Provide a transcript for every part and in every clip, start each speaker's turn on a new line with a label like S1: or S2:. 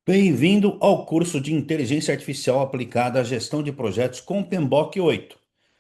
S1: Bem-vindo ao curso de Inteligência Artificial aplicada à gestão de projetos com PMBOK 8.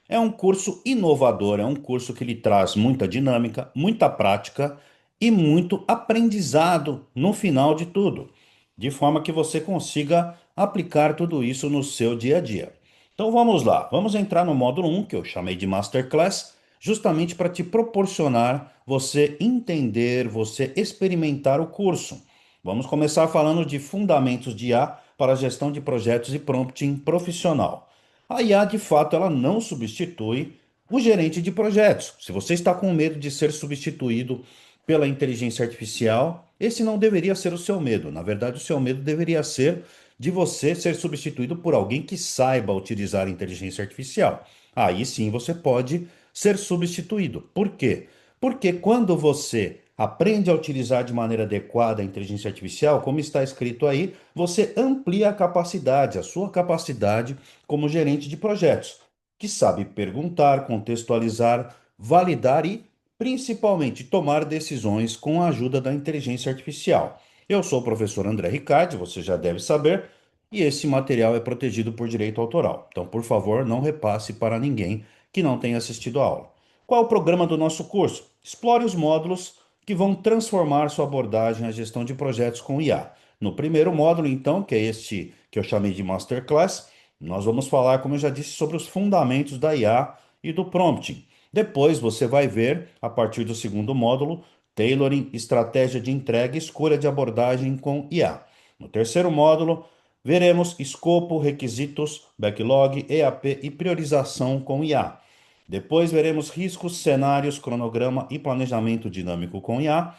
S1: É um curso inovador, é um curso que lhe traz muita dinâmica, muita prática e muito aprendizado no final de tudo, de forma que você consiga aplicar tudo isso no seu dia a dia. Então vamos lá, vamos entrar no módulo 1, que eu chamei de Masterclass, justamente para te proporcionar você entender, você experimentar o curso. Vamos começar falando de fundamentos de IA para a gestão de projetos e prompting profissional. A IA, de fato, ela não substitui o gerente de projetos. Se você está com medo de ser substituído pela inteligência artificial, esse não deveria ser o seu medo. Na verdade, o seu medo deveria ser de você ser substituído por alguém que saiba utilizar a inteligência artificial. Aí sim você pode ser substituído. Por quê? Porque quando você aprende a utilizar de maneira adequada a inteligência artificial, como está escrito aí, você amplia a capacidade, a sua capacidade como gerente de projetos, que sabe perguntar, contextualizar, validar e, principalmente, tomar decisões com a ajuda da inteligência artificial. Eu sou o professor André Riccardi, você já deve saber, e esse material é protegido por direito autoral. Então, por favor, não repasse para ninguém que não tenha assistido a aula. Qual é o programa do nosso curso? Explore os módulos que vão transformar sua abordagem à gestão de projetos com IA. No primeiro módulo, então, que é este que eu chamei de Masterclass, nós vamos falar, como eu já disse, sobre os fundamentos da IA e do prompting. Depois você vai ver, a partir do segundo módulo, tailoring, estratégia de entrega e escolha de abordagem com IA. No terceiro módulo, veremos escopo, requisitos, backlog, EAP e priorização com IA. Depois veremos riscos, cenários, cronograma e planejamento dinâmico com IA.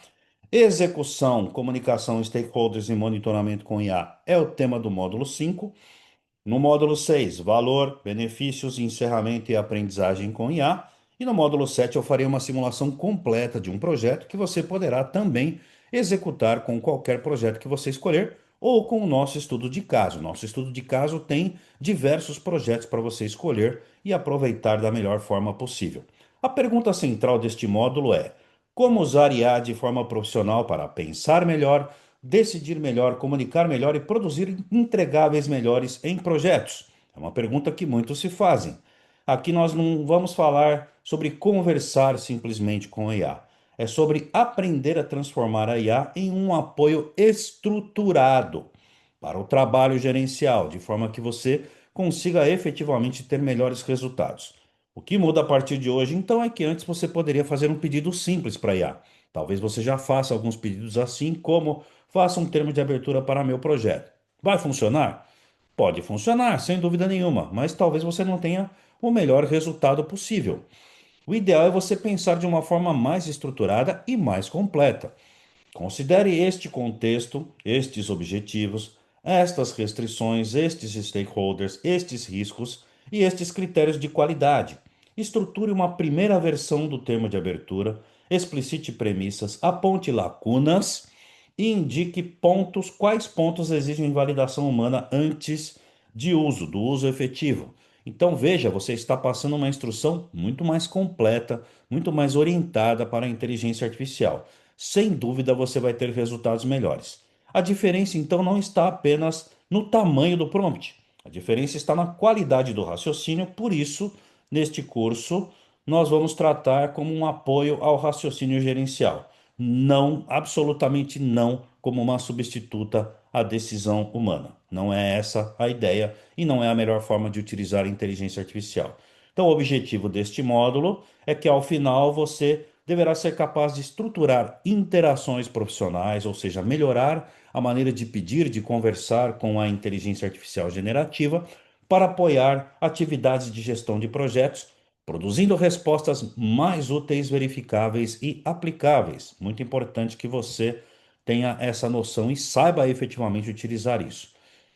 S1: Execução, comunicação, stakeholders e monitoramento com IA é o tema do módulo 5. No módulo 6, valor, benefícios, encerramento e aprendizagem com IA. E no módulo 7, eu farei uma simulação completa de um projeto que você poderá também executar com qualquer projeto que você escolher ou com o nosso estudo de caso. Nosso estudo de caso tem diversos projetos para você escolher e aproveitar da melhor forma possível. A pergunta central deste módulo é: como usar IA de forma profissional para pensar melhor, decidir melhor, comunicar melhor e produzir entregáveis melhores em projetos? É uma pergunta que muitos se fazem. Aqui nós não vamos falar sobre conversar simplesmente com a IA. É sobre aprender a transformar a IA em um apoio estruturado para o trabalho gerencial, de forma que você consiga efetivamente ter melhores resultados. O que muda a partir de hoje, então, é que antes você poderia fazer um pedido simples para a IA. Talvez você já faça alguns pedidos assim, como faça um termo de abertura para meu projeto. Vai funcionar? Pode funcionar, sem dúvida nenhuma, mas talvez você não tenha o melhor resultado possível. O ideal é você pensar de uma forma mais estruturada e mais completa. Considere este contexto, estes objetivos, estas restrições, estes stakeholders, estes riscos e estes critérios de qualidade. Estruture uma primeira versão do termo de abertura, explicite premissas, aponte lacunas e indique pontos, quais pontos exigem validação humana antes de uso, do uso efetivo. Então veja, você está passando uma instrução muito mais completa, muito mais orientada para a inteligência artificial. Sem dúvida você vai ter resultados melhores. A diferença então não está apenas no tamanho do prompt. A diferença está na qualidade do raciocínio, por isso, neste curso, nós vamos tratar como um apoio ao raciocínio gerencial. Não, absolutamente não, como uma substituta à decisão humana. Não é essa a ideia e não é a melhor forma de utilizar a inteligência artificial. Então, o objetivo deste módulo é que ao final você deverá ser capaz de estruturar interações profissionais, ou seja, melhorar a maneira de pedir, de conversar com a inteligência artificial generativa para apoiar atividades de gestão de projetos, produzindo respostas mais úteis, verificáveis e aplicáveis. Muito importante que você tenha essa noção e saiba efetivamente utilizar isso.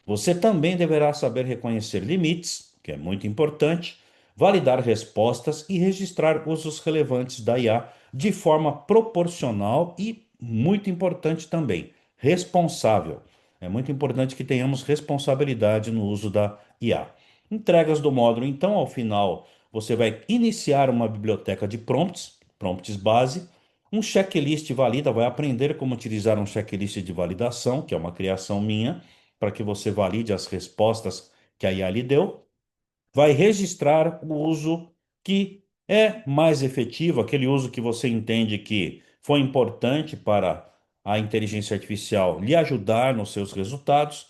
S1: Você também deverá saber reconhecer limites, que é muito importante, validar respostas e registrar usos relevantes da IA de forma proporcional e, muito importante também, responsável. É muito importante que tenhamos responsabilidade no uso da IA. Entregas do módulo, então, ao final, você vai iniciar uma biblioteca de prompts, prompts base, um checklist valida, vai aprender como utilizar um checklist de validação, que é uma criação minha, para que você valide as respostas que a IA lhe deu, vai registrar o uso que é mais efetivo, aquele uso que você entende que foi importante para a inteligência artificial lhe ajudar nos seus resultados,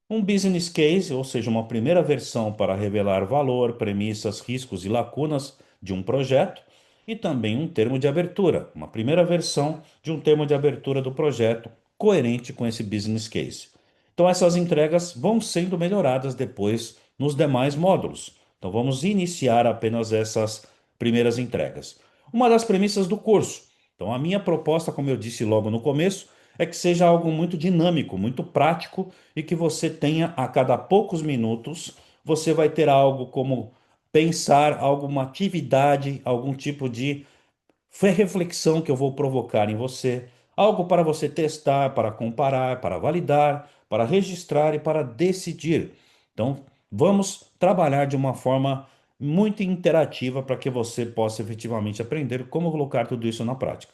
S1: um business case, ou seja, uma primeira versão para revelar valor, premissas, riscos e lacunas de um projeto, e também um termo de abertura, uma primeira versão de um termo de abertura do projeto coerente com esse business case. Então, essas entregas vão sendo melhoradas depois nos demais módulos. Então, vamos iniciar apenas essas primeiras entregas. Uma das premissas do curso. Então, a minha proposta, como eu disse logo no começo, é que seja algo muito dinâmico, muito prático e que você tenha a cada poucos minutos, você vai ter algo como pensar, alguma atividade, algum tipo de foi a reflexão que eu vou provocar em você, algo para você testar, para comparar, para validar, para registrar e para decidir. Então, vamos trabalhar de uma forma muito interativa para que você possa efetivamente aprender como colocar tudo isso na prática.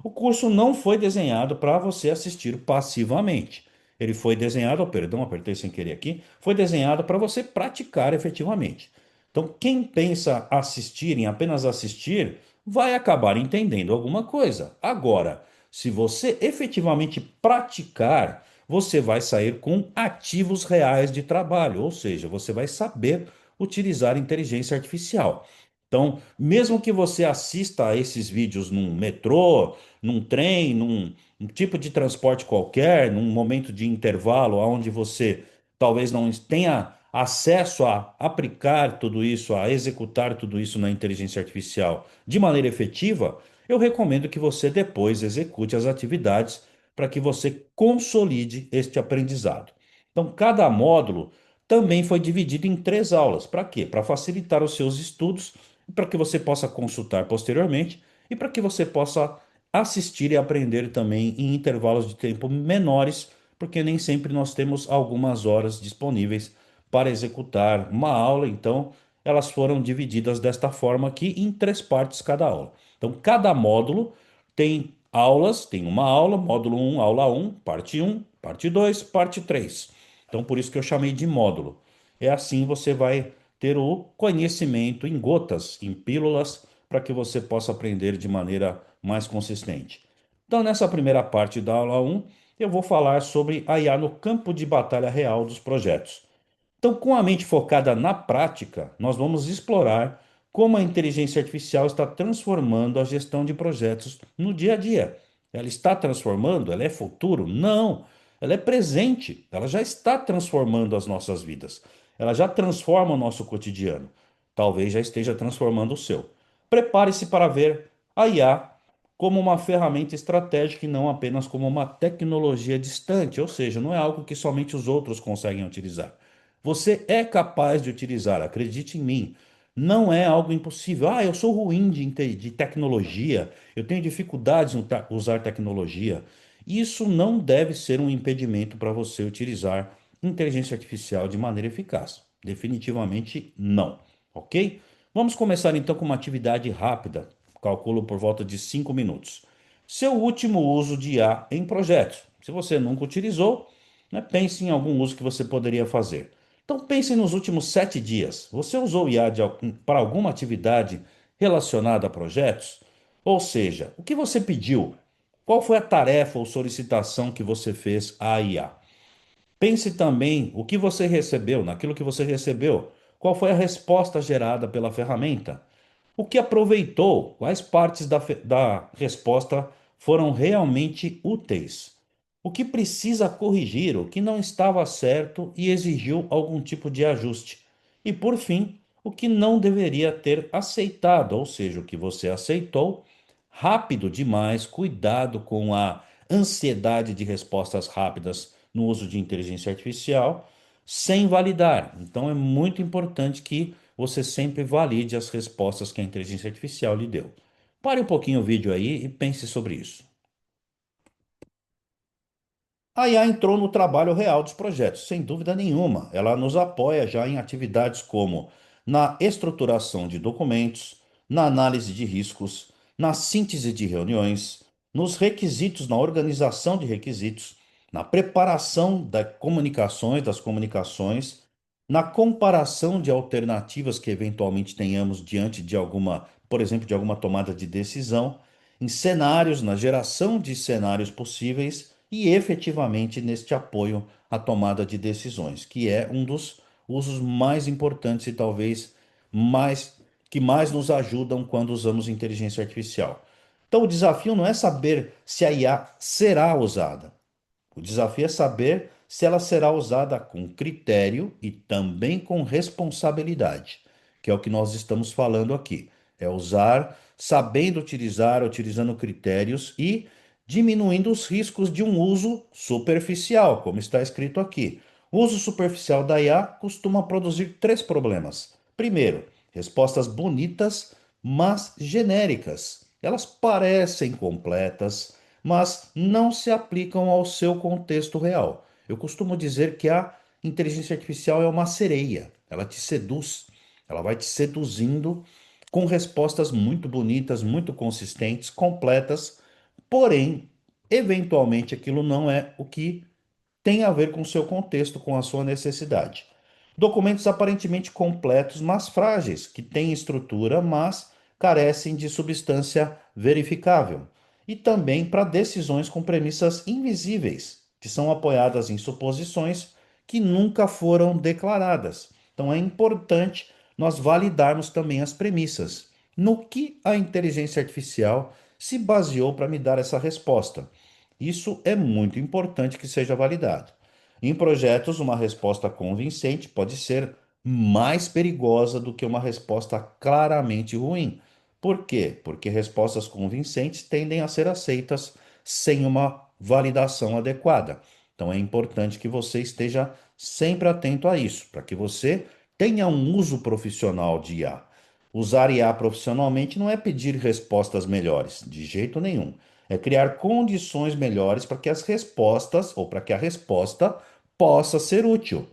S1: O curso não foi desenhado para você assistir passivamente. Ele foi desenhado, oh, perdão, apertei sem querer aqui, foi desenhado para você praticar efetivamente. Então, quem pensa assistir em apenas assistir, vai acabar entendendo alguma coisa. Agora, se você efetivamente praticar, você vai sair com ativos reais de trabalho, ou seja, você vai saber utilizar inteligência artificial. Então, mesmo que você assista a esses vídeos num metrô, num trem, num tipo de transporte qualquer, num momento de intervalo onde você talvez não tenha acesso a aplicar tudo isso, a executar tudo isso na inteligência artificial de maneira efetiva, eu recomendo que você depois execute as atividades para que você consolide este aprendizado. Então, cada módulo também foi dividido em três aulas. Para quê? Para facilitar os seus estudos, para que você possa consultar posteriormente e para que você possa assistir e aprender também em intervalos de tempo menores, porque nem sempre nós temos algumas horas disponíveis para executar uma aula, então elas foram divididas desta forma aqui em três partes cada aula. Então, cada módulo tem aulas, tem uma aula, módulo um, aula um, parte 2, parte 3. Então, por isso que eu chamei de módulo. É assim você vai ter o conhecimento em gotas, em pílulas, para que você possa aprender de maneira mais consistente. Então, nessa primeira parte da aula um, eu vou falar sobre a IA no campo de batalha real dos projetos. Então, com a mente focada na prática, nós vamos explorar como a inteligência artificial está transformando a gestão de projetos no dia a dia. Ela está transformando? Ela é futuro? Não. Ela é presente. Ela já está transformando as nossas vidas. Ela já transforma o nosso cotidiano. Talvez já esteja transformando o seu. Prepare-se para ver a IA como uma ferramenta estratégica e não apenas como uma tecnologia distante, ou seja, não é algo que somente os outros conseguem utilizar. Você é capaz de utilizar, acredite em mim. Não é algo impossível. Ah, eu sou ruim de tecnologia, eu tenho dificuldades em usar tecnologia. Isso não deve ser um impedimento para você utilizar inteligência artificial de maneira eficaz. Definitivamente não. Ok? Vamos começar então com uma atividade rápida. Calculo por volta de 5 minutos. Seu último uso de IA em projetos. Se você nunca utilizou, né, pense em algum uso que você poderia fazer. Então pense nos últimos 7 dias. Você usou IA para alguma atividade relacionada a projetos? Ou seja, o que você pediu? Qual foi a tarefa ou solicitação que você fez à IA? Pense também o que você recebeu, naquilo que você recebeu. Qual foi a resposta gerada pela ferramenta? O que aproveitou? Quais partes da resposta foram realmente úteis? O que precisa corrigir? O que não estava certo e exigiu algum tipo de ajuste? E, por fim, o que não deveria ter aceitado, ou seja, o que você aceitou, rápido demais, cuidado com a ansiedade de respostas rápidas no uso de inteligência artificial, sem validar. Então, é muito importante que você sempre valide as respostas que a inteligência artificial lhe deu. Pare um pouquinho o vídeo aí e pense sobre isso. A IA entrou no trabalho real dos projetos, sem dúvida nenhuma. Ela nos apoia já em atividades como na estruturação de documentos, na análise de riscos, na síntese de reuniões, nos requisitos, na organização de requisitos, na preparação das comunicações, na comparação de alternativas que eventualmente tenhamos diante de alguma, por exemplo, de alguma tomada de decisão, em cenários, na geração de cenários possíveis e efetivamente neste apoio à tomada de decisões, que é um dos usos mais importantes e talvez mais que mais nos ajudam quando usamos inteligência artificial. Então, o desafio não é saber se a IA será usada. O desafio é saber se ela será usada com critério e também com responsabilidade, que é o que nós estamos falando aqui. É usar, sabendo utilizar, utilizando critérios e diminuindo os riscos de um uso superficial, como está escrito aqui. O uso superficial da IA costuma produzir três problemas. Primeiro, respostas bonitas, mas genéricas. Elas parecem completas, mas não se aplicam ao seu contexto real. Eu costumo dizer que a inteligência artificial é uma sereia, ela te seduz, ela vai te seduzindo com respostas muito bonitas, muito consistentes, completas, porém, eventualmente aquilo não é o que tem a ver com o seu contexto, com a sua necessidade. Documentos aparentemente completos, mas frágeis, que têm estrutura, mas carecem de substância verificável. E também para decisões com premissas invisíveis, que são apoiadas em suposições que nunca foram declaradas. Então é importante nós validarmos também as premissas. No que a inteligência artificial se baseou para me dar essa resposta? Isso é muito importante que seja validado. Em projetos, uma resposta convincente pode ser mais perigosa do que uma resposta claramente ruim. Por quê? Porque respostas convincentes tendem a ser aceitas sem uma validação adequada. Então é importante que você esteja sempre atento a isso, para que você tenha um uso profissional de IA. Usar IA profissionalmente não é pedir respostas melhores, de jeito nenhum. É criar condições melhores para que as respostas, ou para que a resposta, possa ser útil.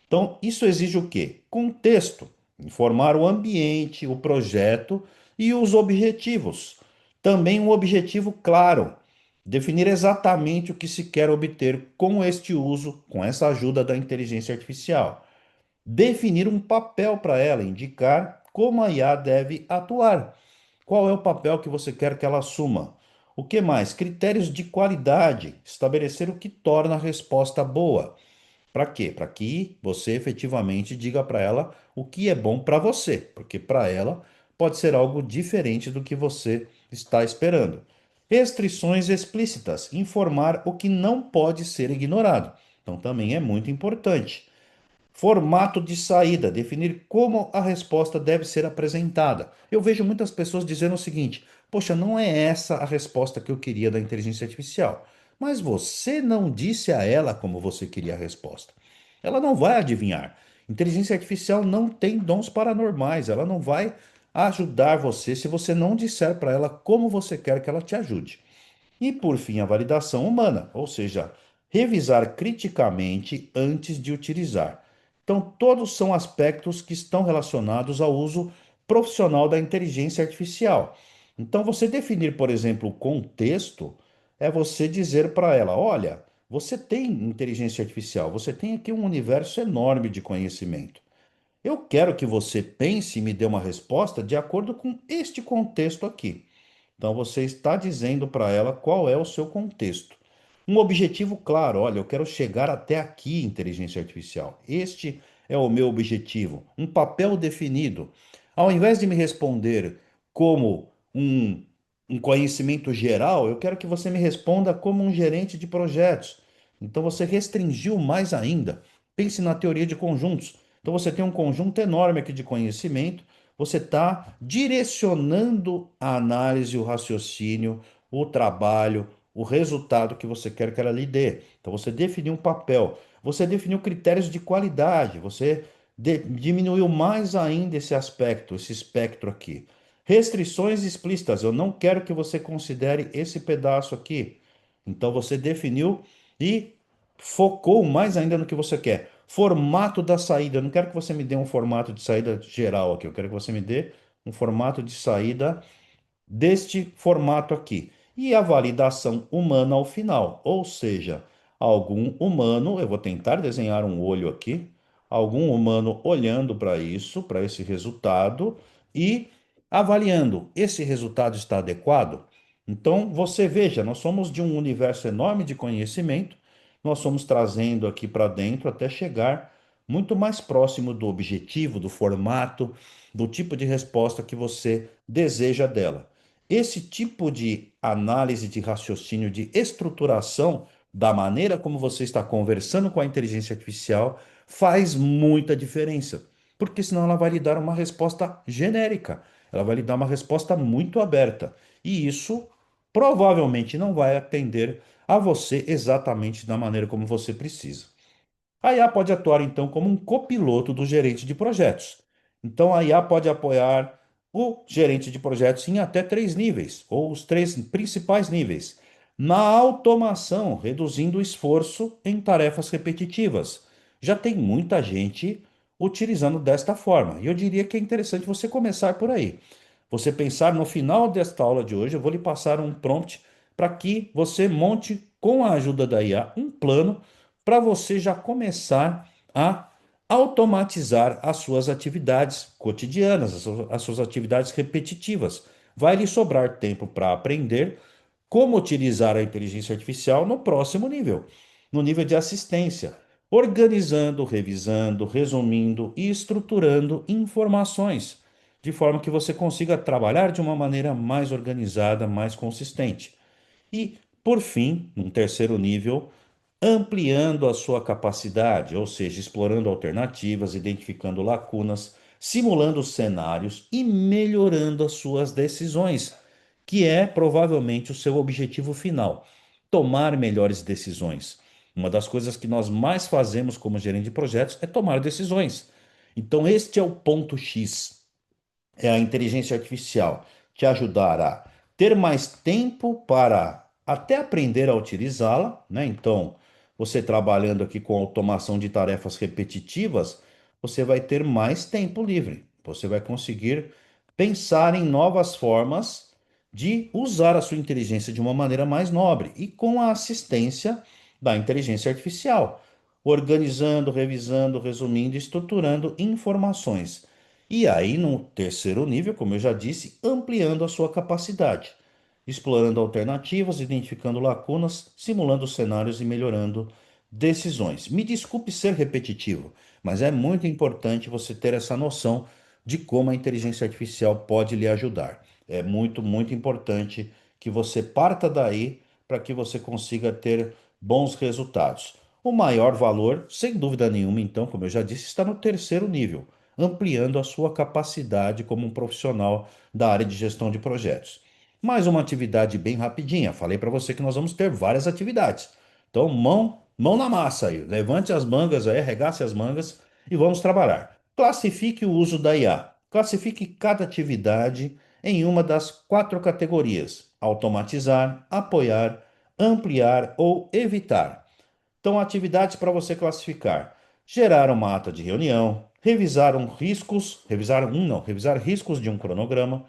S1: Então, isso exige o quê? Contexto, informar o ambiente, o projeto e os objetivos. Também um objetivo claro, definir exatamente o que se quer obter com este uso, com essa ajuda da inteligência artificial. Definir um papel para ela, indicar como a IA deve atuar. Qual é o papel que você quer que ela assuma? O que mais? Critérios de qualidade, estabelecer o que torna a resposta boa. Para quê? Para que você efetivamente diga para ela o que é bom para você, porque para ela pode ser algo diferente do que você está esperando. Restrições explícitas, informar o que não pode ser ignorado. Então também é muito importante. Formato de saída, definir como a resposta deve ser apresentada. Eu vejo muitas pessoas dizendo o seguinte: poxa, não é essa a resposta que eu queria da inteligência artificial. Mas você não disse a ela como você queria a resposta. Ela não vai adivinhar. Inteligência artificial não tem dons paranormais. Ela não vai ajudar você se você não disser para ela como você quer que ela te ajude. E, por fim, a validação humana, ou seja, revisar criticamente antes de utilizar. Então, todos são aspectos que estão relacionados ao uso profissional da inteligência artificial. Então, você definir, por exemplo, o contexto é você dizer para ela: olha, você tem inteligência artificial, você tem aqui um universo enorme de conhecimento. Eu quero que você pense e me dê uma resposta de acordo com este contexto aqui. Então você está dizendo para ela qual é o seu contexto. Um objetivo claro, olha, eu quero chegar até aqui, inteligência artificial. Este é o meu objetivo. Um papel definido. Ao invés de me responder como um conhecimento geral, eu quero que você me responda como um gerente de projetos. Então você restringiu mais ainda. Pense na teoria de conjuntos. Então você tem um conjunto enorme aqui de conhecimento, você está direcionando a análise, o raciocínio, o trabalho, o resultado que você quer que ela lhe dê. Então você definiu um papel, você definiu critérios de qualidade, você diminuiu mais ainda esse aspecto, esse espectro aqui. Restrições explícitas, eu não quero que você considere esse pedaço aqui. Então você definiu e focou mais ainda no que você quer. Formato da saída, eu não quero que você me dê um formato de saída geral aqui, eu quero que você me dê um formato de saída deste formato aqui. E a validação humana ao final, ou seja, algum humano, eu vou tentar desenhar um olho aqui, algum humano olhando para isso, para esse resultado e avaliando, esse resultado está adequado? Então, você veja, nós somos de um universo enorme de conhecimento, nós somos trazendo aqui para dentro até chegar muito mais próximo do objetivo, do formato, do tipo de resposta que você deseja dela. Esse tipo de análise de raciocínio, de estruturação da maneira como você está conversando com a inteligência artificial faz muita diferença, porque senão ela vai lhe dar uma resposta genérica, ela vai lhe dar uma resposta muito aberta, e isso provavelmente não vai atender a você exatamente da maneira como você precisa. A IA pode atuar então como um copiloto do gerente de projetos. Então a IA pode apoiar o gerente de projetos em até três níveis, ou os três principais níveis, na automação, reduzindo o esforço em tarefas repetitivas. Já tem muita gente utilizando desta forma, e eu diria que é interessante você começar por aí. Você pensar no final desta aula de hoje, eu vou lhe passar um prompt para que você monte, com a ajuda da IA, um plano para você já começar a automatizar as suas atividades cotidianas, as suas atividades repetitivas. Vai lhe sobrar tempo para aprender como utilizar a inteligência artificial no próximo nível, no nível de assistência, organizando, revisando, resumindo e estruturando informações, de forma que você consiga trabalhar de uma maneira mais organizada, mais consistente. E, por fim, num terceiro nível, ampliando a sua capacidade, ou seja, explorando alternativas, identificando lacunas, simulando cenários e melhorando as suas decisões, que é provavelmente o seu objetivo final, tomar melhores decisões. Uma das coisas que nós mais fazemos como gerente de projetos é tomar decisões. Então, este é o ponto X, é a inteligência artificial te ajudar a ter mais tempo para até aprender a utilizá-la, né? Então, você trabalhando aqui com automação de tarefas repetitivas, você vai ter mais tempo livre. Você vai conseguir pensar em novas formas de usar a sua inteligência de uma maneira mais nobre e com a assistência da inteligência artificial, organizando, revisando, resumindo, estruturando informações. E aí, no terceiro nível, como eu já disse, ampliando a sua capacidade, explorando alternativas, identificando lacunas, simulando cenários e melhorando decisões. Me desculpe ser repetitivo, mas é muito importante você ter essa noção de como a inteligência artificial pode lhe ajudar. É muito, muito importante que você parta daí para que você consiga ter bons resultados. O maior valor, sem dúvida nenhuma, então, como eu já disse, está no terceiro nível, ampliando a sua capacidade como um profissional da área de gestão de projetos. Mais uma atividade bem rapidinha. Falei para você que nós vamos ter várias atividades. Então, mão na massa aí. Levante as mangas aí, arregace as mangas e vamos trabalhar. Classifique o uso da IA. Classifique cada atividade em uma das quatro categorias: automatizar, apoiar, ampliar ou evitar. Então, atividades para você classificar: gerar uma ata de reunião, revisar riscos de um cronograma,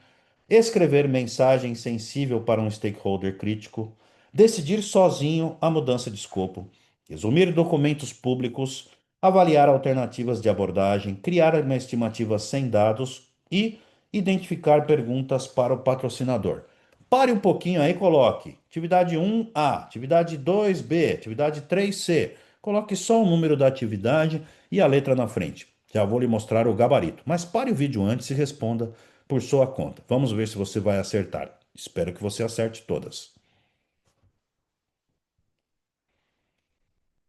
S1: escrever mensagem sensível para um stakeholder crítico, decidir sozinho a mudança de escopo, resumir documentos públicos, avaliar alternativas de abordagem, criar uma estimativa sem dados e identificar perguntas para o patrocinador. Pare um pouquinho aí e coloque atividade 1A, atividade 2B, atividade 3C. Coloque só o número da atividade e a letra na frente. Já vou lhe mostrar o gabarito. Mas pare o vídeo antes e responda por sua conta. Vamos ver se você vai acertar. Espero que você acerte todas.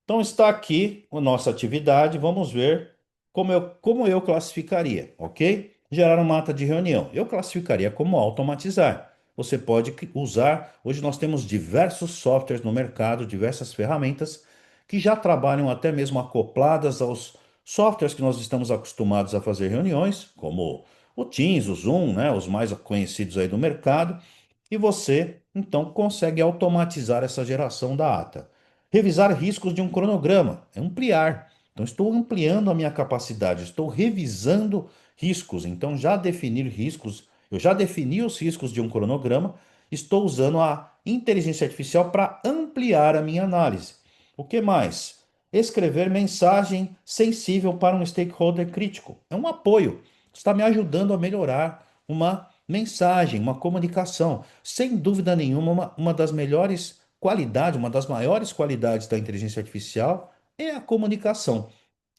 S1: Então está aqui a nossa atividade. Vamos ver como eu classificaria, ok? Gerar uma ata de reunião. Eu classificaria como automatizar. Você pode usar. Hoje nós temos diversos softwares no mercado, diversas ferramentas que já trabalham até mesmo acopladas aos softwares que nós estamos acostumados a fazer reuniões, como o Teams, o Zoom, né, os mais conhecidos aí do mercado, e você então consegue automatizar essa geração da ata. Revisar riscos de um cronograma, é ampliar. Então, estou ampliando a minha capacidade, estou revisando riscos. Então, já definir riscos, eu já defini os riscos de um cronograma, estou usando a inteligência artificial para ampliar a minha análise. O que mais? Escrever mensagem sensível para um stakeholder crítico. É um apoio. Está me ajudando a melhorar uma mensagem, uma comunicação. Sem dúvida nenhuma, uma das melhores qualidades, uma das maiores qualidades da inteligência artificial é a comunicação.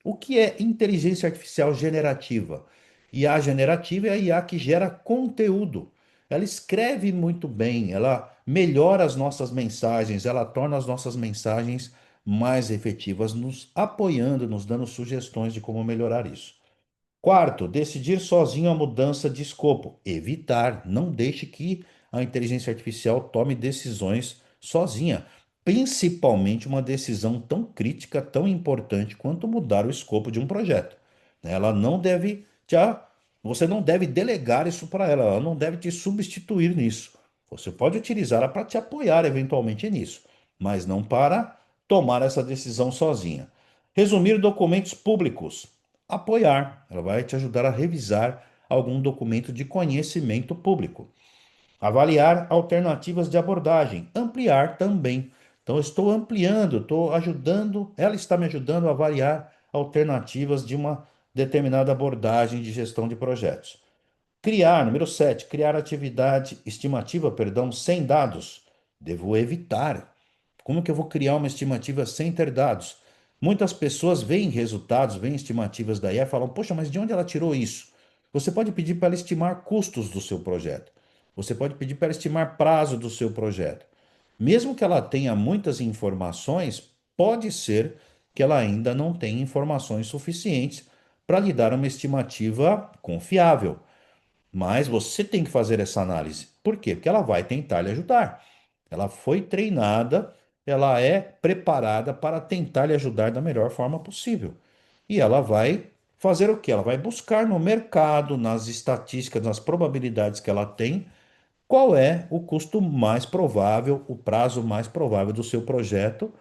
S1: O que é inteligência artificial generativa? IA generativa é a IA que gera conteúdo. Ela escreve muito bem, ela melhora as nossas mensagens, ela torna as nossas mensagens mais efetivas, nos apoiando, nos dando sugestões de como melhorar isso. Quarto, decidir sozinho a mudança de escopo. Evitar, não deixe que a inteligência artificial tome decisões sozinha, principalmente uma decisão tão crítica, tão importante quanto mudar o escopo de um projeto. Ela não deve você não deve delegar isso para ela, ela não deve te substituir nisso. Você pode utilizá-la para te apoiar eventualmente nisso, mas não para tomar essa decisão sozinha. Resumir documentos públicos. Apoiar. Ela vai te ajudar a revisar algum documento de conhecimento público. Avaliar alternativas de abordagem. Ampliar também. Então, eu estou ampliando, estou ajudando, ela está me ajudando a avaliar alternativas de uma determinada abordagem de gestão de projetos. Criar, número 7, criar atividade estimativa, perdão, sem dados. Devo evitar. Como que eu vou criar uma estimativa sem ter dados? Muitas pessoas veem resultados, veem estimativas da IA e falam: Poxa, mas de onde ela tirou isso? Você pode pedir para ela estimar custos do seu projeto. Você pode pedir para ela estimar prazo do seu projeto. Mesmo que ela tenha muitas informações, pode ser que ela ainda não tenha informações suficientes para lhe dar uma estimativa confiável. Mas você tem que fazer essa análise. Por quê? Porque ela vai tentar lhe ajudar. Ela foi treinada, ela é preparada para tentar lhe ajudar da melhor forma possível. E ela vai fazer o quê? Ela vai buscar no mercado, nas estatísticas, nas probabilidades que ela tem, qual é o custo mais provável, o prazo mais provável do seu projeto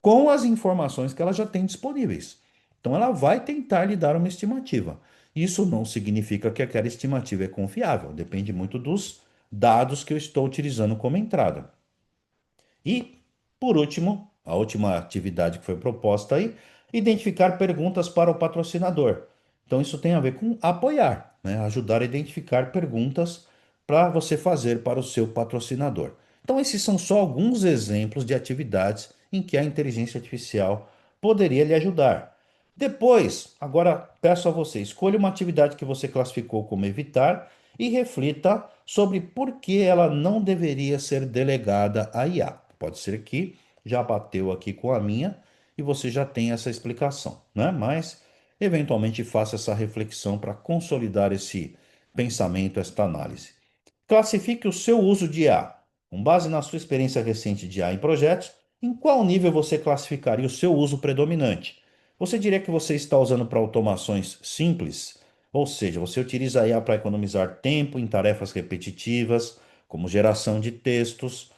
S1: com as informações que ela já tem disponíveis. Então, ela vai tentar lhe dar uma estimativa. Isso não significa que aquela estimativa é confiável, depende muito dos dados que eu estou utilizando como entrada. E, por último, a última atividade que foi proposta aí, identificar perguntas para o patrocinador. Então, isso tem a ver com apoiar, né? Ajudar a identificar perguntas para você fazer para o seu patrocinador. Então, esses são só alguns exemplos de atividades em que a inteligência artificial poderia lhe ajudar. Depois, agora peço a você, escolha uma atividade que você classificou como evitar e reflita sobre por que ela não deveria ser delegada à IA. Pode ser que já bateu aqui com a minha e você já tem essa explicação, né? Mas eventualmente faça essa reflexão para consolidar esse pensamento, esta análise. Classifique o seu uso de IA. Com base na sua experiência recente de IA em projetos, em qual nível você classificaria o seu uso predominante? Você diria que você está usando para automações simples? Ou seja, você utiliza a IA para economizar tempo em tarefas repetitivas, como geração de textos,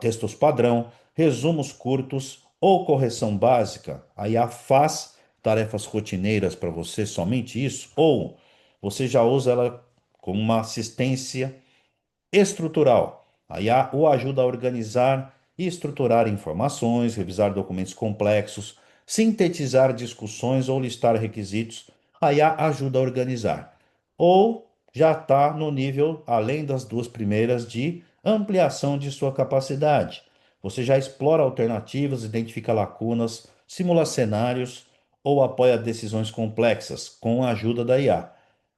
S1: textos padrão, resumos curtos ou correção básica? A IA faz tarefas rotineiras para você, somente isso? Ou você já usa ela como uma assistência estrutural? A IA o ajuda a organizar e estruturar informações, revisar documentos complexos, sintetizar discussões ou listar requisitos. A IA ajuda a organizar. Ou já está no nível, além das duas primeiras, de ampliação de sua capacidade. Você já explora alternativas, identifica lacunas, simula cenários ou apoia decisões complexas com a ajuda da IA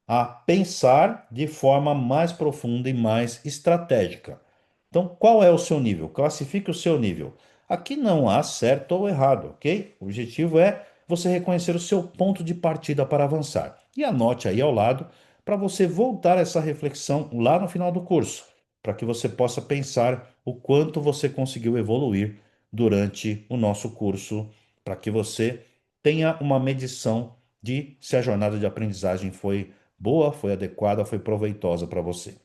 S1: a pensar de forma mais profunda e mais estratégica. Então, qual é o seu nível? Classifique o seu nível. Aqui não há certo ou errado, ok? O objetivo é você reconhecer o seu ponto de partida para avançar. E anote aí ao lado para você voltar essa reflexão lá no final do curso, para que você possa pensar o quanto você conseguiu evoluir durante o nosso curso, para que você tenha uma medição de se a jornada de aprendizagem foi boa, foi adequada, foi proveitosa para você.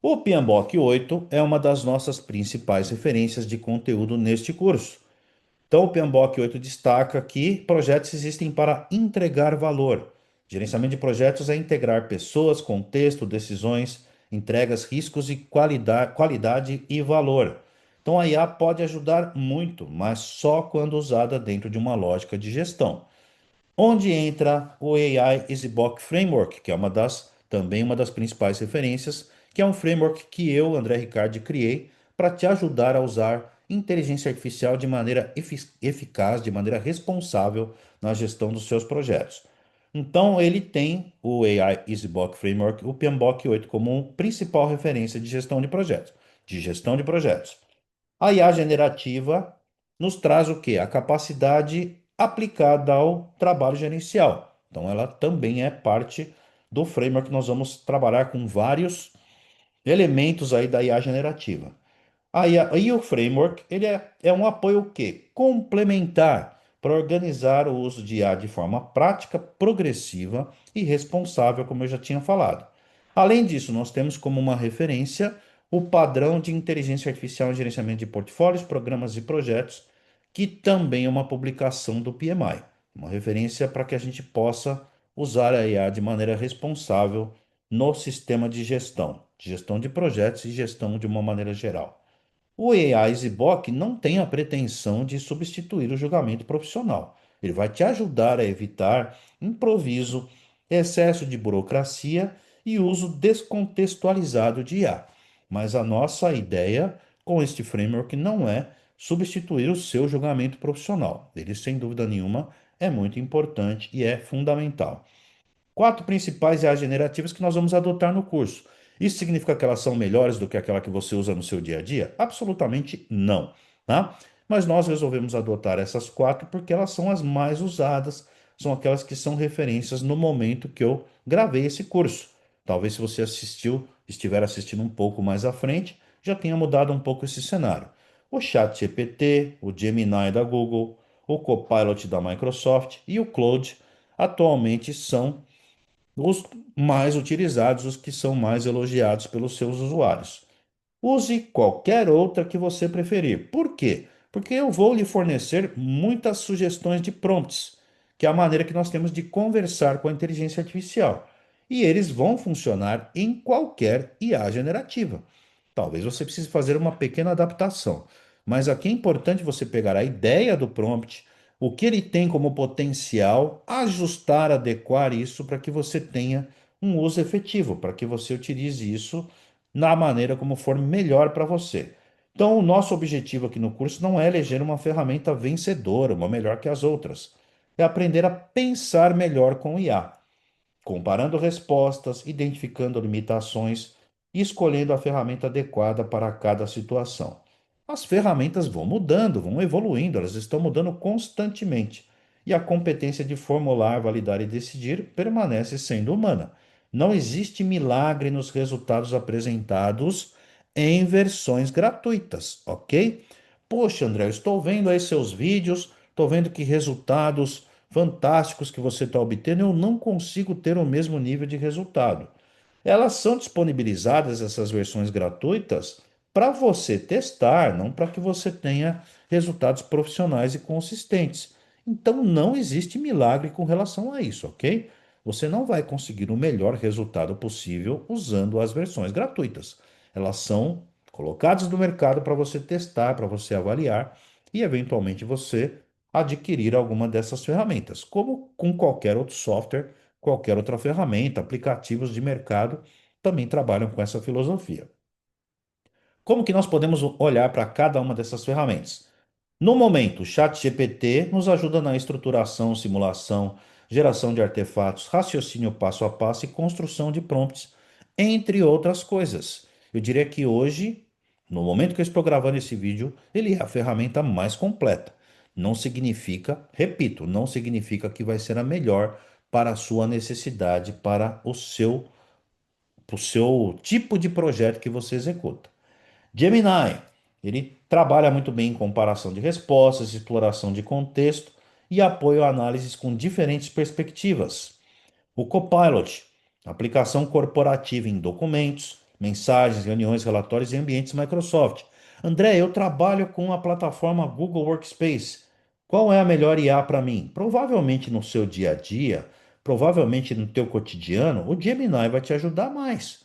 S1: O PMBOK 8 é uma das nossas principais referências de conteúdo neste curso. Então, o PMBOK 8 destaca que projetos existem para entregar valor. Gerenciamento de projetos é integrar pessoas, contexto, decisões, entregas, riscos e qualidade e valor. Então a IA pode ajudar muito, mas só quando usada dentro de uma lógica de gestão. Onde entra o AI EasyBox Framework, que é também uma das principais referências, que é um framework que eu, André Ricardi, criei para te ajudar a usar inteligência artificial de maneira eficaz, de maneira responsável na gestão dos seus projetos. Então, ele tem o AI EasyBox Framework, o PMBOK 8, como principal referência de gestão de projetos. De gestão de projetos. A IA generativa nos traz o quê? A capacidade aplicada ao trabalho gerencial. Então, ela também é parte do framework que nós vamos trabalhar com vários elementos aí da IA generativa. Aí o framework, ele é um apoio o quê? Complementar para organizar o uso de IA de forma prática, progressiva e responsável, como eu já tinha falado. Além disso, nós temos como uma referência o padrão de inteligência artificial em gerenciamento de portfólios, programas e projetos, que também é uma publicação do PMI, uma referência para que a gente possa usar a IA de maneira responsável no sistema de gestão de projetos e gestão de uma maneira geral. O AI Zibok não tem a pretensão de substituir o julgamento profissional. Ele vai te ajudar a evitar improviso, excesso de burocracia e uso descontextualizado de IA. Mas a nossa ideia com este framework não é substituir o seu julgamento profissional. Ele, sem dúvida nenhuma, é muito importante e é fundamental. Quatro principais IAs generativas que nós vamos adotar no curso. Isso significa que elas são melhores do que aquela que você usa no seu dia a dia? Absolutamente não, tá? Mas nós resolvemos adotar essas quatro porque elas são as mais usadas, são aquelas que são referências no momento que eu gravei esse curso. Talvez se você estiver assistindo um pouco mais à frente, já tenha mudado um pouco esse cenário. O ChatGPT, o Gemini da Google, o Copilot da Microsoft e o Claude atualmente são os mais utilizados, os que são mais elogiados pelos seus usuários. Use qualquer outra que você preferir. Por quê? Porque eu vou lhe fornecer muitas sugestões de prompts, que é a maneira que nós temos de conversar com a inteligência artificial. E eles vão funcionar em qualquer IA generativa. Talvez você precise fazer uma pequena adaptação, mas aqui é importante você pegar a ideia do prompt, o que ele tem como potencial, ajustar, adequar isso para que você tenha um uso efetivo, para que você utilize isso na maneira como for melhor para você. Então, o nosso objetivo aqui no curso não é eleger uma ferramenta vencedora, uma melhor que as outras. É aprender a pensar melhor com o IA, comparando respostas, identificando limitações e escolhendo a ferramenta adequada para cada situação. As ferramentas vão mudando, vão evoluindo, elas estão mudando constantemente. E a competência de formular, validar e decidir permanece sendo humana. Não existe milagre nos resultados apresentados em versões gratuitas, ok? Poxa, André, eu estou vendo aí seus vídeos, estou vendo que resultados fantásticos que você está obtendo, eu não consigo ter o mesmo nível de resultado. Elas são disponibilizadas, essas versões gratuitas, para você testar, não para que você tenha resultados profissionais e consistentes. Então não existe milagre com relação a isso, ok? Você não vai conseguir o melhor resultado possível usando as versões gratuitas. Elas são colocadas no mercado para você testar, para você avaliar e eventualmente você adquirir alguma dessas ferramentas, como com qualquer outro software, qualquer outra ferramenta, aplicativos de mercado também trabalham com essa filosofia. Como que nós podemos olhar para cada uma dessas ferramentas? No momento, o ChatGPT nos ajuda na estruturação, simulação, geração de artefatos, raciocínio passo a passo e construção de prompts, entre outras coisas. Eu diria que hoje, no momento que eu estou gravando esse vídeo, ele é a ferramenta mais completa. Não significa, repito, não significa que vai ser a melhor para a sua necessidade, para o seu tipo de projeto que você executa. Gemini, ele trabalha muito bem em comparação de respostas, exploração de contexto e apoio a análises com diferentes perspectivas. O Copilot, aplicação corporativa em documentos, mensagens, reuniões, relatórios e ambientes Microsoft. André, eu trabalho com a plataforma Google Workspace. Qual é a melhor IA para mim? Provavelmente no seu dia a dia, provavelmente no teu cotidiano, o Gemini vai te ajudar mais.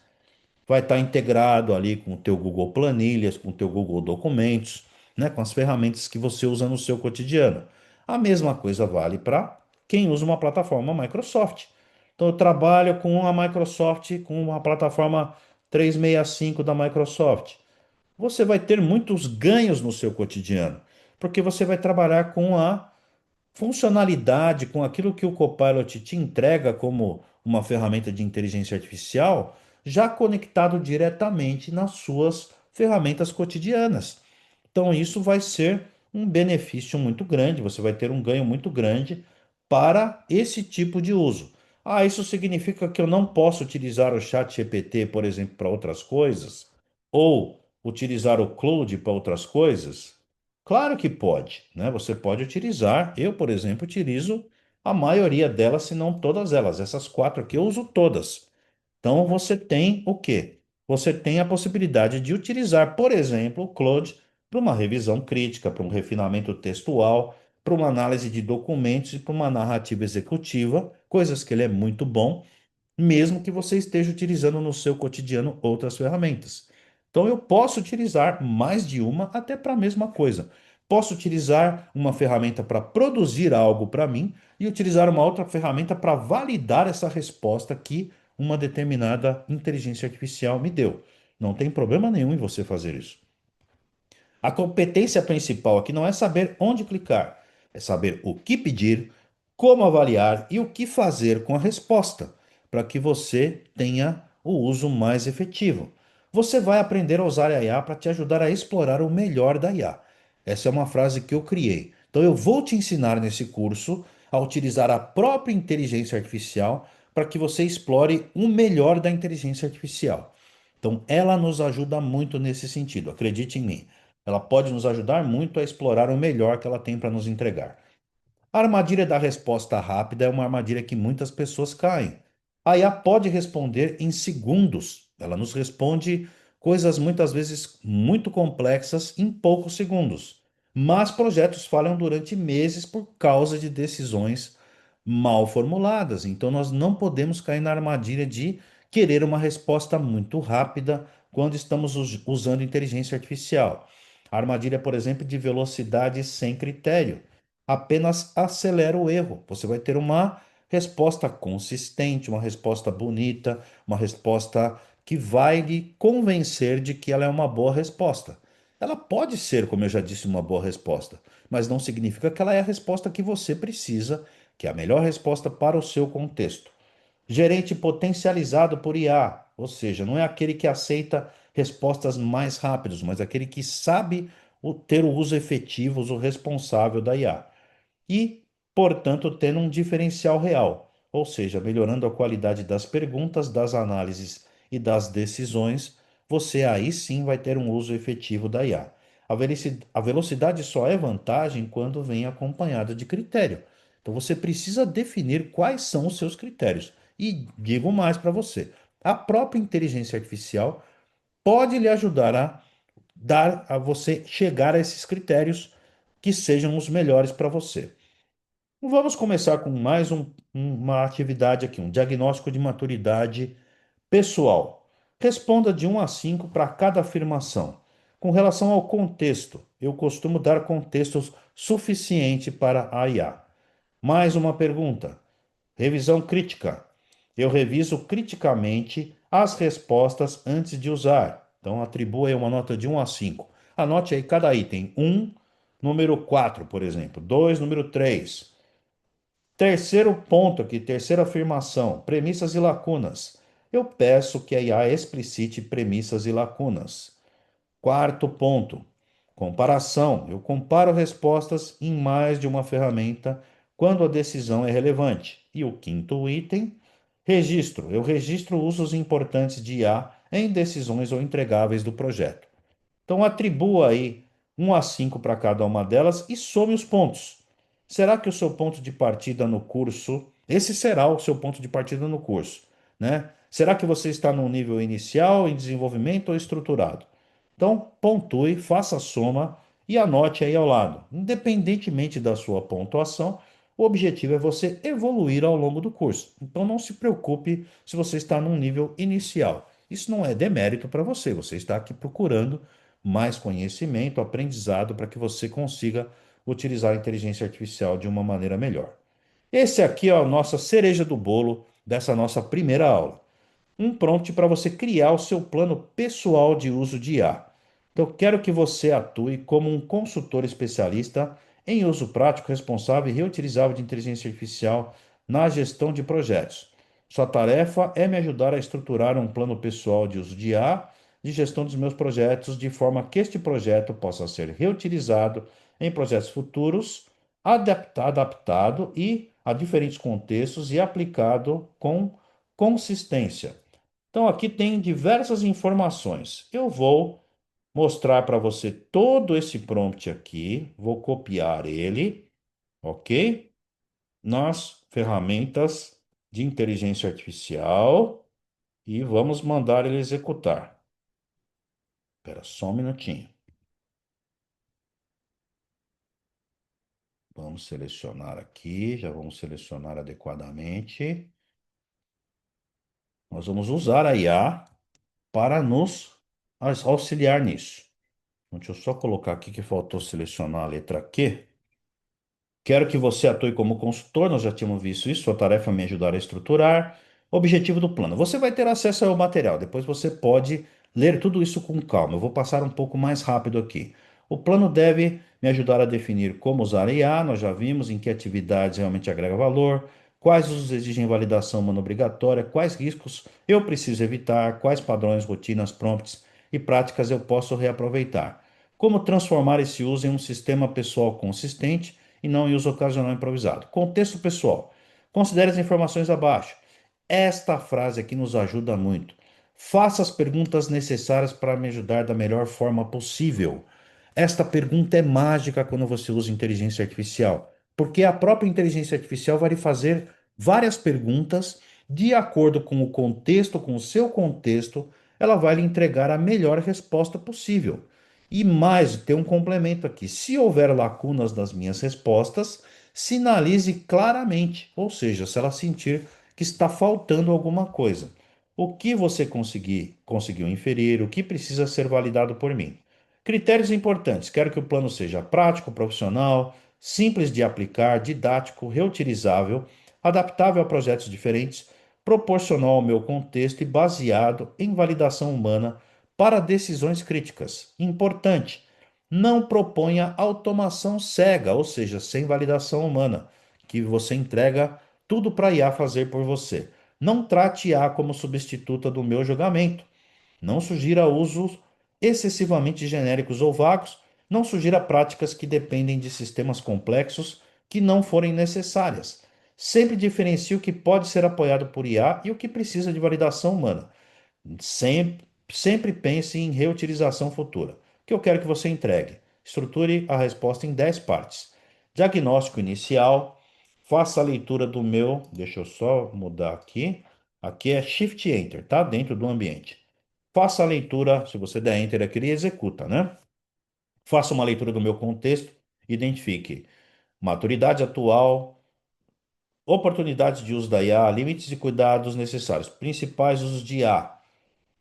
S1: vai estar integrado ali com o teu Google Planilhas, com o teu Google Documentos, né, com as ferramentas que você usa no seu cotidiano. A mesma coisa vale para quem usa uma plataforma Microsoft. Então, eu trabalho com a Microsoft, com a plataforma 365 da Microsoft. Você vai ter muitos ganhos no seu cotidiano, porque você vai trabalhar com a funcionalidade, com aquilo que o Copilot te entrega como uma ferramenta de inteligência artificial, já conectado diretamente nas suas ferramentas cotidianas. Então, isso vai ser um benefício muito grande, você vai ter um ganho muito grande para esse tipo de uso. Ah, isso significa que eu não posso utilizar o chat GPT, por exemplo, para outras coisas? Ou utilizar o Claude para outras coisas? Claro que pode, né? Você pode utilizar. Eu, por exemplo, utilizo a maioria delas, se não todas elas. Essas quatro aqui eu uso todas. Então você tem o quê? Você tem a possibilidade de utilizar, por exemplo, o Claude para uma revisão crítica, para um refinamento textual, para uma análise de documentos e para uma narrativa executiva, coisas que ele é muito bom mesmo que você esteja utilizando no seu cotidiano outras ferramentas. Então, eu posso utilizar mais de uma até para a mesma coisa. Posso utilizar uma ferramenta para produzir algo para mim e utilizar uma outra ferramenta para validar essa resposta que uma determinada inteligência artificial me deu. Não tem problema nenhum em você fazer isso. A competência principal aqui não é saber onde clicar, é saber o que pedir, como avaliar e o que fazer com a resposta, para que você tenha o uso mais efetivo. Você vai aprender a usar a IA para te ajudar a explorar o melhor da IA. Essa é uma frase que eu criei. Então eu vou te ensinar nesse curso a utilizar a própria inteligência artificial para que você explore o melhor da inteligência artificial. Então, ela nos ajuda muito nesse sentido, acredite em mim. Ela pode nos ajudar muito a explorar o melhor que ela tem para nos entregar. A armadilha da resposta rápida é uma armadilha que muitas pessoas caem. A IA pode responder em segundos. Ela nos responde coisas muitas vezes muito complexas em poucos segundos. Mas projetos falham durante meses por causa de decisões mal formuladas. Então nós não podemos cair na armadilha de querer uma resposta muito rápida quando estamos usando inteligência artificial. A armadilha, por exemplo, de velocidade sem critério apenas acelera o erro. Você vai ter uma resposta consistente, uma resposta bonita, uma resposta que vai lhe convencer de que ela é uma boa resposta. Ela pode ser, como eu já disse, uma boa resposta, mas não significa que ela é a resposta que você precisa, que é a melhor resposta para o seu contexto. Gerente potencializado por IA, ou seja, não é aquele que aceita respostas mais rápidas, mas aquele que sabe ter o uso efetivo, o uso responsável da IA e, portanto, tendo um diferencial real, ou seja, melhorando a qualidade das perguntas, das análises e das decisões, você aí sim vai ter um uso efetivo da IA. A velocidade só é vantagem quando vem acompanhada de critério. Então você precisa definir quais são os seus critérios. E digo mais para você: a própria inteligência artificial pode lhe ajudar a dar a você chegar a esses critérios que sejam os melhores para você. Vamos começar com mais uma atividade aqui, um diagnóstico de maturidade pessoal. Responda de 1 a 5 para cada afirmação. Com relação ao contexto, eu costumo dar contextos suficiente para a IA. Mais uma pergunta. Revisão crítica. Eu reviso criticamente as respostas antes de usar. Então, atribua aí uma nota de 1 a 5. Anote aí cada item. 1, número 4, por exemplo. 2, número 3. Terceiro ponto aqui, terceira afirmação, premissas e lacunas. Eu peço que a IA explicite premissas e lacunas. Quarto ponto, comparação. Eu comparo respostas em mais de uma ferramenta quando a decisão é relevante. E o quinto item, registro. Eu registro usos importantes de IA em decisões ou entregáveis do projeto. Então, atribua aí 1 a 5 para cada uma delas e some os pontos. Será que o seu ponto de partida no curso, esse será o seu ponto de partida no curso, né? Será que você está no nível inicial, em desenvolvimento ou estruturado? Então, pontue, faça a soma e anote aí ao lado. Independentemente da sua pontuação, o objetivo é você evoluir ao longo do curso. Então, não se preocupe se você está num nível inicial. Isso não é demérito para você, você está aqui procurando mais conhecimento, aprendizado para que você consiga utilizar a inteligência artificial de uma maneira melhor. Esse aqui é a nossa cereja do bolo dessa nossa primeira aula, um prompt para você criar o seu plano pessoal de uso de IA. Então, eu quero que você atue como um consultor especialista em uso prático, responsável e reutilizável de inteligência artificial na gestão de projetos. Sua tarefa é me ajudar a estruturar um plano pessoal de uso de IA de gestão dos meus projetos, de forma que este projeto possa ser reutilizado em projetos futuros, adaptado e a diferentes contextos e aplicado com consistência. Então, aqui tem diversas informações. Eu vou mostrar para você todo esse prompt aqui, vou copiar ele, ok? Nas ferramentas de inteligência artificial e vamos mandar ele executar. Espera só um minutinho. Vamos selecionar aqui, já vamos selecionar adequadamente. Nós vamos usar a IA para nos auxiliar nisso. Então, deixa eu só colocar aqui que faltou selecionar a letra Q. Quero que você atue como consultor, nós já tínhamos visto isso, sua tarefa é me ajudar a estruturar. Objetivo do plano. Você vai ter acesso ao material, depois você pode ler tudo isso com calma. Eu vou passar um pouco mais rápido aqui. O plano deve me ajudar a definir como usar a IA, nós já vimos em que atividades realmente agrega valor, quais usos exigem validação humana obrigatória, quais riscos eu preciso evitar, quais padrões, rotinas, prompts e práticas eu posso reaproveitar. Como transformar esse uso em um sistema pessoal consistente e não em uso ocasional improvisado. Contexto pessoal. Considere as informações abaixo. Esta frase aqui nos ajuda muito. Faça as perguntas necessárias para me ajudar da melhor forma possível. Esta pergunta é mágica quando você usa inteligência artificial, porque a própria inteligência artificial vai lhe fazer várias perguntas de acordo com o contexto, com o seu contexto, ela vai lhe entregar a melhor resposta possível. E mais, tem um complemento aqui. Se houver lacunas nas minhas respostas, sinalize claramente, ou seja, se ela sentir que está faltando alguma coisa. O que você conseguiu inferir, o que precisa ser validado por mim. Critérios importantes: quero que o plano seja prático, profissional, simples de aplicar, didático, reutilizável, adaptável a projetos diferentes, proporcional ao meu contexto e baseado em validação humana para decisões críticas. Importante: não proponha automação cega, ou seja, sem validação humana, que você entrega tudo para a IA fazer por você. Não trate IA como substituta do meu julgamento. Não sugira usos excessivamente genéricos ou vagos. Não sugira práticas que dependem de sistemas complexos que não forem necessárias. Sempre diferencie o que pode ser apoiado por IA e o que precisa de validação humana. Sempre pense em reutilização futura. O que eu quero que você entregue? Estruture a resposta em 10 partes. Diagnóstico inicial. Faça a leitura do meu. Deixa eu só mudar aqui. Aqui é Shift Enter, tá? Dentro do ambiente. Faça a leitura. Se você der Enter aqui, ele executa, né? Faça uma leitura do meu contexto. Identifique maturidade atual, oportunidades de uso da IA, limites e cuidados necessários, principais usos de IA.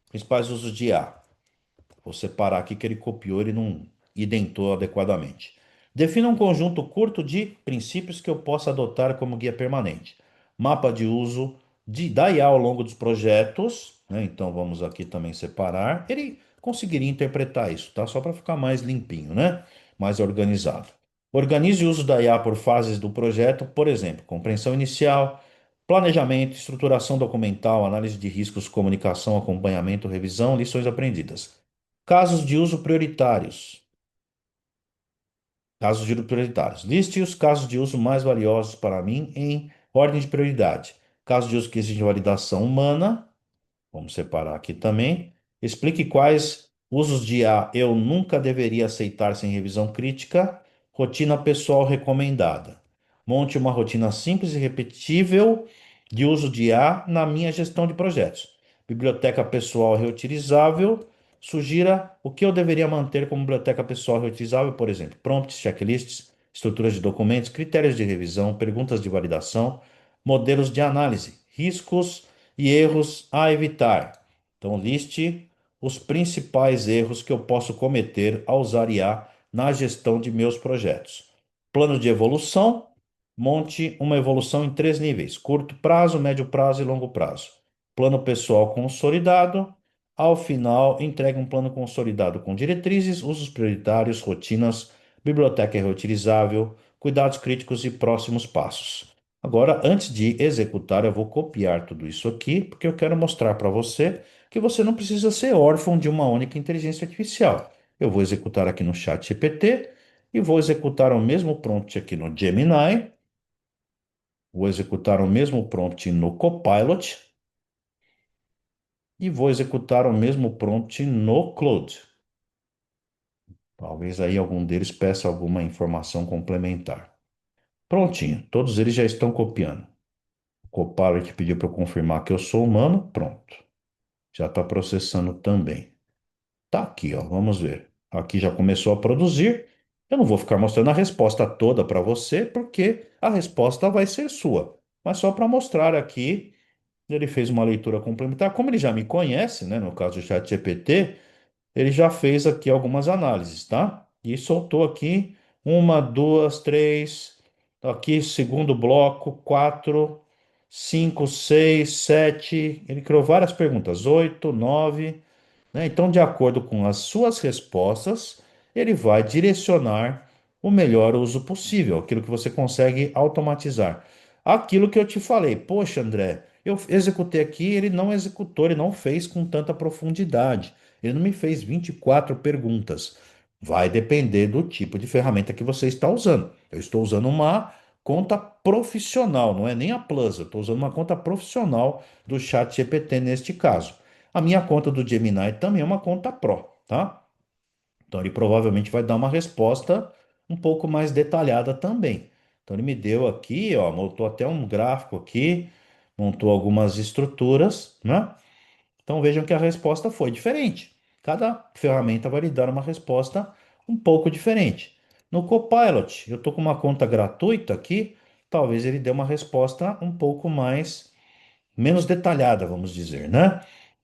S1: Principais usos de IA. Vou separar aqui que ele copiou, ele não identou adequadamente. Defina um conjunto curto de princípios que eu possa adotar como guia permanente. Mapa de uso da IA ao longo dos projetos, né? Então vamos aqui também separar. Ele conseguiria interpretar isso, tá? Só para ficar mais limpinho, né? Mais organizado. Organize o uso da IA por fases do projeto, por exemplo, compreensão inicial, planejamento, estruturação documental, análise de riscos, comunicação, acompanhamento, revisão, lições aprendidas. Casos de uso prioritários. Casos de uso prioritários. Liste os casos de uso mais valiosos para mim em ordem de prioridade. Casos de uso que exigem validação humana. Vamos separar aqui também. Explique quais usos de IA eu nunca deveria aceitar sem revisão crítica. Rotina pessoal recomendada. Monte uma rotina simples e repetível de uso de IA na minha gestão de projetos. Biblioteca pessoal reutilizável. Sugira o que eu deveria manter como biblioteca pessoal reutilizável, por exemplo, prompts, checklists, estruturas de documentos, critérios de revisão, perguntas de validação, modelos de análise, riscos e erros a evitar. Então, liste os principais erros que eu posso cometer ao usar IA na gestão de meus projetos. Plano de evolução, monte uma evolução em três níveis: curto prazo, médio prazo e longo prazo. Plano pessoal consolidado. Ao final, entregue um plano consolidado com diretrizes, usos prioritários, rotinas, biblioteca reutilizável, cuidados críticos e próximos passos. Agora, antes de executar, eu vou copiar tudo isso aqui, porque eu quero mostrar para você que você não precisa ser órfão de uma única inteligência artificial. Eu vou executar aqui no chat GPT e vou executar o mesmo prompt aqui no Gemini, vou executar o mesmo prompt no Copilot e vou executar o mesmo prompt no Claude. Talvez aí algum deles peça alguma informação complementar. Prontinho, todos eles já estão copiando. O Copilot pediu para eu confirmar que eu sou humano, pronto. Já está processando também. Tá aqui, ó, vamos ver. Aqui já começou a produzir. Eu não vou ficar mostrando a resposta toda para você, porque a resposta vai ser sua. Mas só para mostrar aqui, ele fez uma leitura complementar. Como ele já me conhece, né, no caso do ChatGPT, ele já fez aqui algumas análises, tá? E soltou aqui uma, duas, três, aqui segundo bloco, quatro, cinco, seis, sete. Ele criou várias perguntas, oito, nove, né? Então, de acordo com as suas respostas, ele vai direcionar o melhor uso possível, aquilo que você consegue automatizar. Aquilo que eu te falei, poxa, André, eu executei aqui, ele não executou, ele não fez com tanta profundidade. Ele não me fez 24 perguntas. Vai depender do tipo de ferramenta que você está usando. Eu estou usando uma conta profissional, não é nem a Plus, eu estou usando uma conta profissional do Chat GPT neste caso. A minha conta do Gemini também é uma conta Pro, tá? Então ele provavelmente vai dar uma resposta um pouco mais detalhada também. Então ele me deu aqui, ó, montou até um gráfico aqui, montou algumas estruturas, né? Então vejam que a resposta foi diferente. Cada ferramenta vai lhe dar uma resposta um pouco diferente. No Copilot, eu estou com uma conta gratuita aqui, talvez ele dê uma resposta um pouco mais menos detalhada, vamos dizer, né?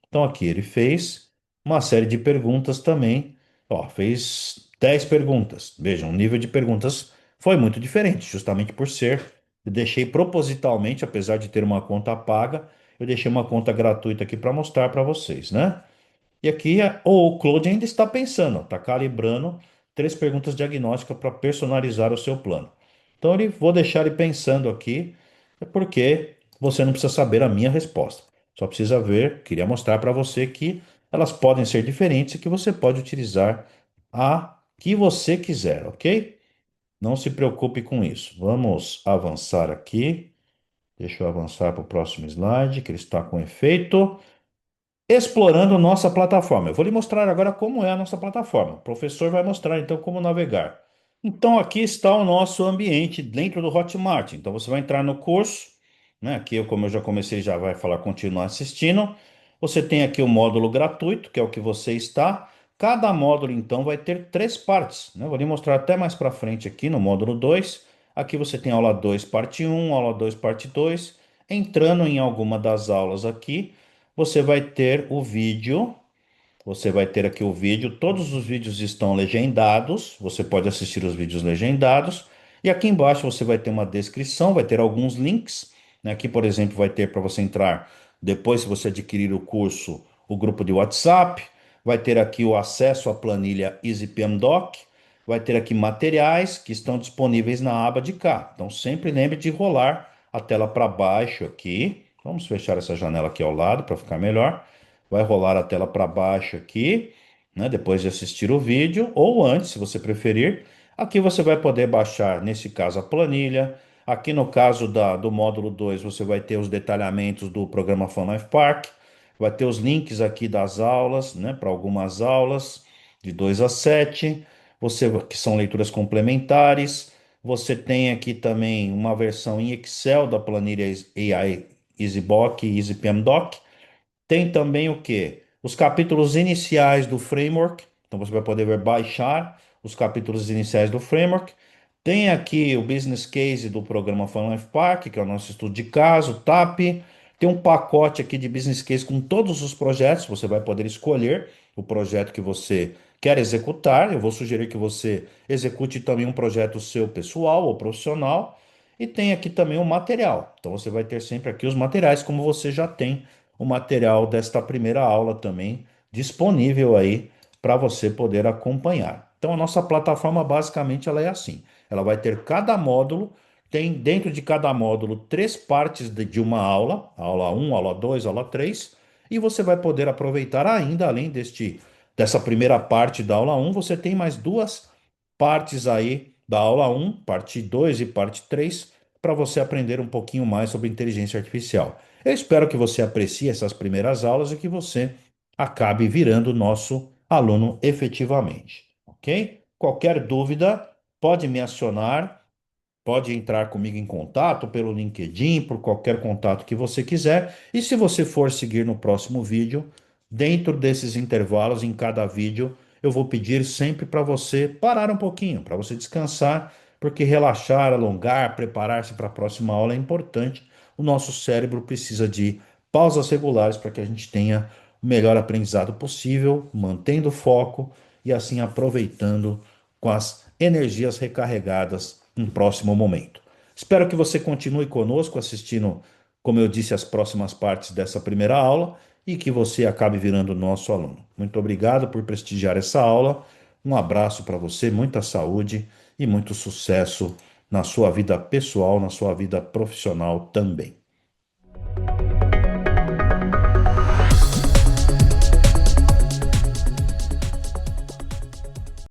S1: Então aqui ele fez uma série de perguntas também. Ó, fez 10 perguntas. Vejam, o nível de perguntas foi muito diferente, justamente por ser. Eu deixei propositalmente, apesar de ter uma conta paga, eu deixei uma conta gratuita aqui para mostrar para vocês, né? E aqui o Claude ainda está pensando, está calibrando três perguntas diagnósticas para personalizar o seu plano. Então, vou deixar ele pensando aqui, é porque você não precisa saber a minha resposta. Só precisa ver, queria mostrar para você que elas podem ser diferentes e que você pode utilizar a que você quiser, ok? Não se preocupe com isso. Vamos avançar aqui. Deixa eu avançar para o próximo slide, que ele está com efeito. Explorando nossa plataforma. Eu vou lhe mostrar agora como é a nossa plataforma. O professor vai mostrar então como navegar. Então aqui está o nosso ambiente dentro do Hotmart. Então você vai entrar no curso, né? Aqui, como eu já comecei, já vai falar continuar assistindo. Você tem aqui o módulo gratuito, que é o que você está. Cada módulo então vai ter três partes, né? Eu vou lhe mostrar até mais para frente aqui no módulo 2. Aqui você tem aula 2, parte um, aula 2, parte 2. Entrando em alguma das aulas aqui, você vai ter o vídeo, você vai ter aqui o vídeo, todos os vídeos estão legendados, você pode assistir os vídeos legendados, e aqui embaixo você vai ter uma descrição, vai ter alguns links, né? Aqui, por exemplo, vai ter para você entrar, depois se você adquirir o curso, o grupo de WhatsApp, vai ter aqui o acesso à planilha EasyPMDoc, vai ter aqui materiais que estão disponíveis na aba de cá. Então sempre lembre de rolar a tela para baixo aqui. Vamos fechar essa janela aqui ao lado para ficar melhor. Vai rolar a tela para baixo aqui, né? Depois de assistir o vídeo, ou antes, se você preferir. Aqui você vai poder baixar, nesse caso, a planilha. Aqui no caso do módulo 2 você vai ter os detalhamentos do programa Fun Life Park. Vai ter os links aqui das aulas, né? Para algumas aulas, de 2 a 7. Você, que são leituras complementares. Você tem aqui também uma versão em Excel da planilha AI EasyBook e EasyPMDoc. Tem também o quê? Os capítulos iniciais do framework. Então você vai poder ver baixar os capítulos iniciais do framework. Tem aqui o business case do programa Fun Life Park, que é o nosso estudo de caso, TAP. Tem um pacote aqui de business case com todos os projetos. Você vai poder escolher o projeto que você quer executar. Eu vou sugerir que você execute também um projeto seu pessoal ou profissional. E tem aqui também o material. Então você vai ter sempre aqui os materiais, como você já tem o material desta primeira aula também disponível aí para você poder acompanhar. Então a nossa plataforma basicamente ela é assim. Ela vai ter cada módulo, tem dentro de cada módulo três partes de uma aula, aula um, aula 2, aula 3, e você vai poder aproveitar ainda, além dessa primeira parte da aula um, você tem mais duas partes aí da aula um, parte 2 e parte 3, para você aprender um pouquinho mais sobre inteligência artificial. Eu espero que você aprecie essas primeiras aulas e que você acabe virando nosso aluno efetivamente, ok? Qualquer dúvida, pode me acionar. Pode entrar comigo em contato pelo LinkedIn, por qualquer contato que você quiser. E se você for seguir no próximo vídeo, dentro desses intervalos, em cada vídeo, eu vou pedir sempre para você parar um pouquinho, para você descansar, porque relaxar, alongar, preparar-se para a próxima aula é importante. O nosso cérebro precisa de pausas regulares para que a gente tenha o melhor aprendizado possível, mantendo o foco e assim aproveitando com as energias recarregadas em próximo momento. Espero que você continue conosco assistindo, como eu disse, as próximas partes dessa primeira aula e que você acabe virando nosso aluno. Muito obrigado por prestigiar essa aula. Um abraço para você, muita saúde e muito sucesso na sua vida pessoal, na sua vida profissional também.